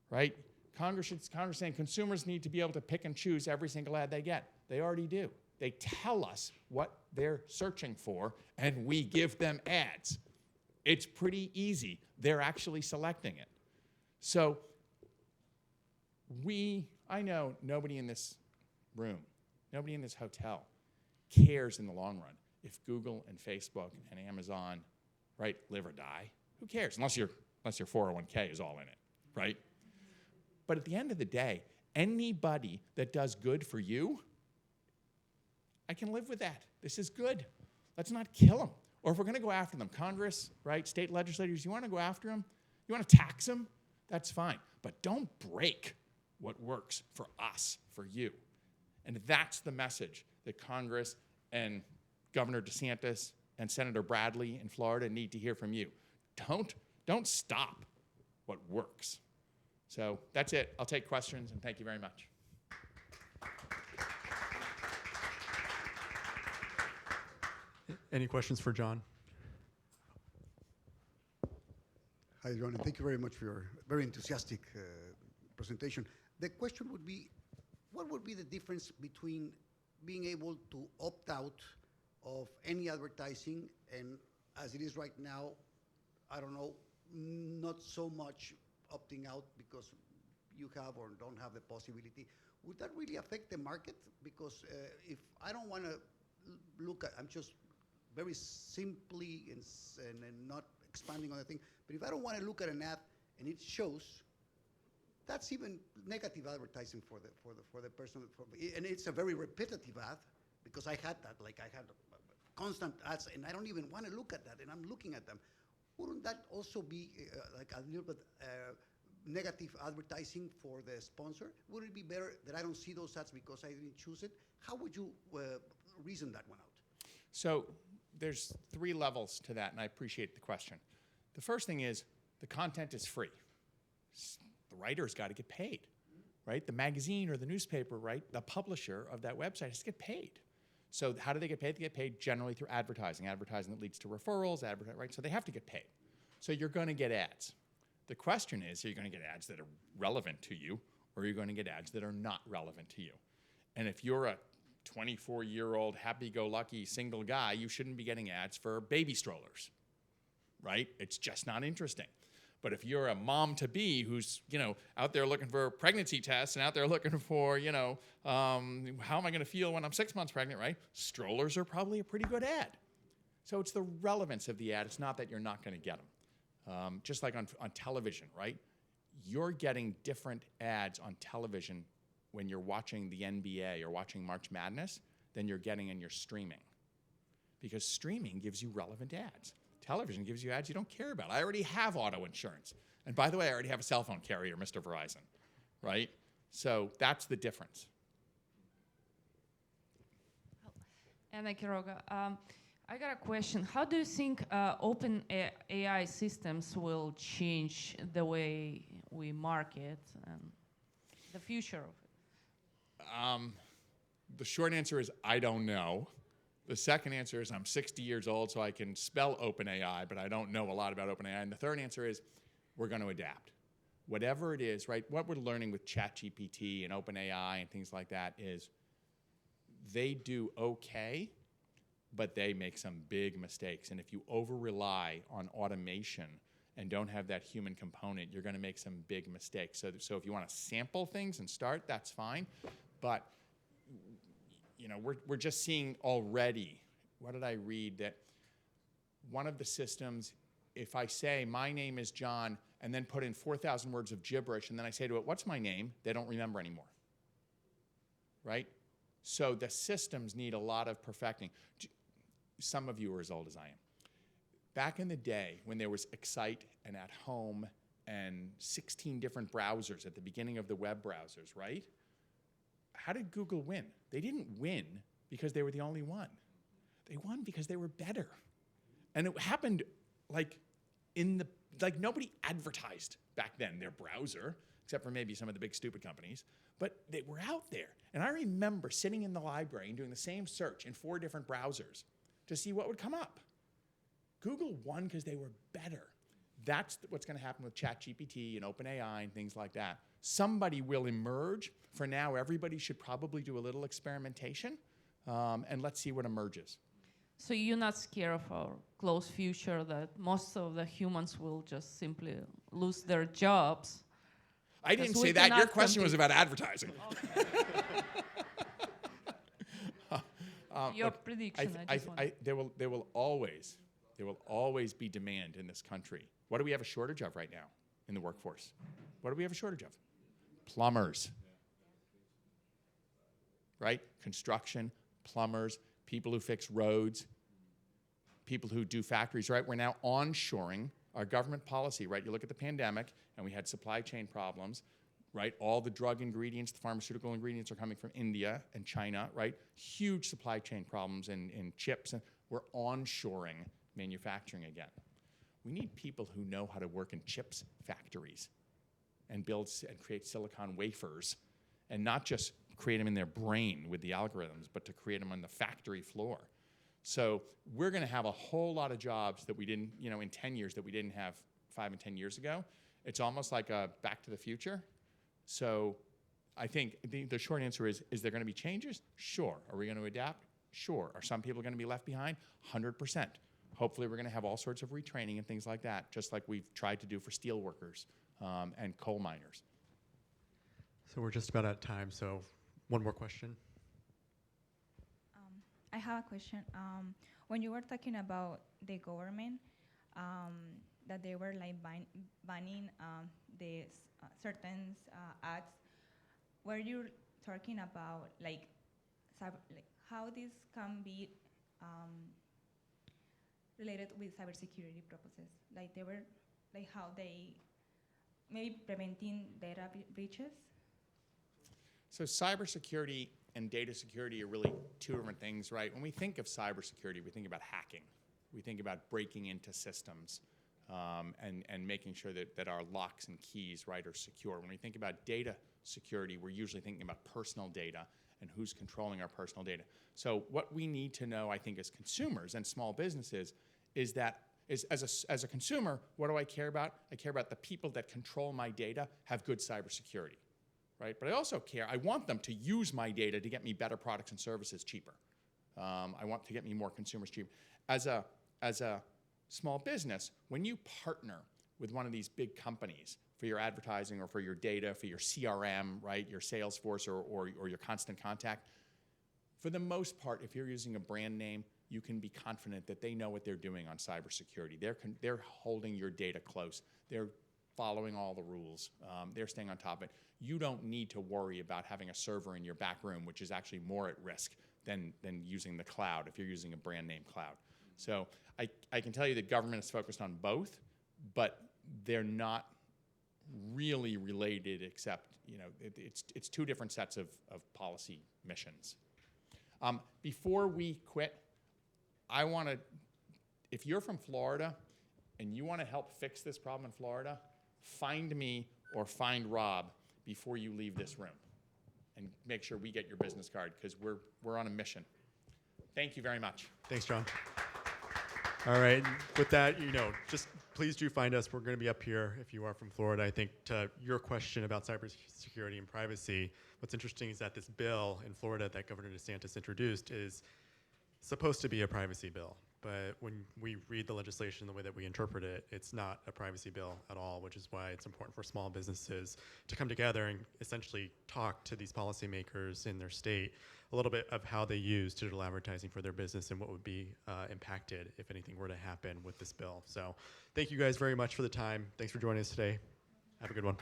J: Right? Congress is saying consumers need to be able to pick and choose every single ad they get. They already do. They tell us what they're searching for, and we give them ads. It's pretty easy. They're actually selecting it. So I know nobody in this room, nobody in this hotel cares in the long run if Google and Facebook and Amazon, right, live or die. Who cares? Unless your 401k is all in it, right? But at the end of the day, anybody that does good for you, I can live with that. This is good. Let's not kill them. Or if we're going to go after them, Congress, right, state legislators, you want to go after them? You want to tax them? That's fine. But don't break what works for us, for you. And that's the message that Congress and Governor DeSantis and Senator Bradley in Florida need to hear from you. Don't stop what works. So that's it. I'll take questions, and thank you very much.
A: Any questions for John?
I: Hi, John, and thank you very much for your very enthusiastic presentation. The question would be, what would be the difference between being able to opt out of any advertising and, as it is right now, I don't know, not so much opting out because you have or don't have the possibility? Would that really affect the market? Because if I don't want to look at, I'm just very simply and not expanding on the thing. But if I don't want to look at an ad and it shows, that's even negative advertising for the person. And it's a very repetitive ad, because I had that. Like, I had constant ads, and I don't even want to look at that, and I'm looking at them. Wouldn't that also be like a little bit negative advertising for the sponsor? Would it be better that I don't see those ads because I didn't choose it? How would you reason that one out?
J: So there's 3 levels to that, and I appreciate the question. The first thing is the content is free. The writer's got to get paid, right? The magazine or the newspaper, right? The publisher of that website has to get paid. So how do they get paid? They get paid generally through advertising that leads to referrals, right? So they have to get paid. So you're going to get ads. The question is, are you going to get ads that are relevant to you, or are you going to get ads that are not relevant to you? And if you're a 24-year-old happy-go-lucky single guy, you shouldn't be getting ads for baby strollers, right? It's just not interesting. But if you're a mom-to-be who's, out there looking for pregnancy tests and out there looking for, how am I going to feel when I'm 6 months pregnant, right? Strollers are probably a pretty good ad. So it's the relevance of the ad. It's not that you're not going to get them. Just like on television, right? You're getting different ads on television when you're watching the NBA or watching March Madness than you're getting in your streaming. Because streaming gives you relevant ads. Television gives you ads you don't care about. I already have auto insurance. And by the way, I already have a cell phone carrier, Mr. Verizon, right? So that's the difference.
H: Anna Quiroga. I got a question. How do you think open AI systems will change the way we market and the future of it?
J: The short answer is I don't know. The second answer is I'm 60 years old, so I can spell OpenAI, but I don't know a lot about OpenAI. And the third answer is we're going to adapt. Whatever it is, right? What we're learning with ChatGPT and OpenAI and things like that is they do okay, but they make some big mistakes. And if you over-rely on automation and don't have that human component, you're going to make some big mistakes. So if you want to sample things and start, that's fine. But we're just seeing already, what did I read? That one of the systems, if I say, my name is John, and then put in 4,000 words of gibberish, and then I say to it, what's my name? They don't remember anymore, right? So the systems need a lot of perfecting. Some of you are as old as I am. Back in the day, when there was Excite and At Home and 16 different browsers at the beginning of the web browsers, right? How did Google win? They didn't win because they were the only one. They won because they were better. And it happened nobody advertised back then their browser, except for maybe some of the big stupid companies, but they were out there. And I remember sitting in the library and doing the same search in 4 different browsers to see what would come up. Google won because they were better. That's what's going to happen with ChatGPT and OpenAI and things like that. Somebody will emerge. For now, everybody should probably do a little experimentation, and let's see what emerges.
H: So you're not scared of a close future that most of the humans will just simply lose their jobs?
J: I didn't say that. Your question was about advertising.
H: Your prediction,
J: there will always be demand in this country. What do we have a shortage of right now in the workforce? What do we have a shortage of? Plumbers, right? Construction, plumbers, people who fix roads, people who do factories, right? We're now onshoring our government policy, right? You look at the pandemic, and we had supply chain problems, right? All the drug ingredients, the pharmaceutical ingredients are coming from India and China, right? Huge supply chain problems in chips, and we're onshoring manufacturing again. We need people who know how to work in chips factories and build and create silicon wafers, and not just create them in their brain with the algorithms, but to create them on the factory floor. So we're going to have a whole lot of jobs that we didn't, in 10 years that we didn't have 5 and 10 years ago. It's almost like a Back to the Future. So I think the short answer is there going to be changes? Sure. Are we going to adapt? Sure. Are some people going to be left behind? 100%. Hopefully we're going to have all sorts of retraining and things like that, just like we've tried to do for steel workers and coal miners.
A: So we're just about at time, so one more question.
K: I have a question. When you were talking about the government, that they were like banning the certain ads, were you talking about like how this can be related with cybersecurity purposes? Like they were, like how they maybe preventing data breaches?
J: So cybersecurity and data security are really two different things, right? When we think of cybersecurity, we think about hacking. We think about breaking into systems and making sure that our locks and keys, right, are secure. When we think about data security, we're usually thinking about personal data and who's controlling our personal data. So what we need to know, I think, as consumers and small businesses is that as a consumer, what do I care about? I care about the people that control my data have good cybersecurity, right? But I also care, I want them to use my data to get me better products and services cheaper. I want to get me more consumers cheaper. As a small business, when you partner with one of these big companies for your advertising or for your data, for your CRM, right, your Salesforce or your constant contact, for the most part, if you're using a brand name, you can be confident that they know what they're doing on cybersecurity. They're holding your data close. They're following all the rules. They're staying on top of it. You don't need to worry about having a server in your back room, which is actually more at risk than using the cloud if you're using a brand name cloud. So I can tell you that government is focused on both, but they're not really related except, it's two different sets of policy missions. Before we quit, I want to, if you're from Florida and you want to help fix this problem in Florida, find me or find Rob before you leave this room and make sure we get your business card because we're on a mission. Thank you very much.
A: Thanks, John. All right, with that, just please do find us. We're going to be up here if you are from Florida. I think to your question about cybersecurity and privacy, what's interesting is that this bill in Florida that Governor DeSantis introduced is supposed to be a privacy bill. But when we read the legislation the way that we interpret it, it's not a privacy bill at all, which is why it's important for small businesses to come together and essentially talk to these policymakers in their state a little bit of how they use digital advertising for their business and what would be impacted if anything were to happen with this bill. So thank you guys very much for the time. Thanks for joining us today. Have a good one.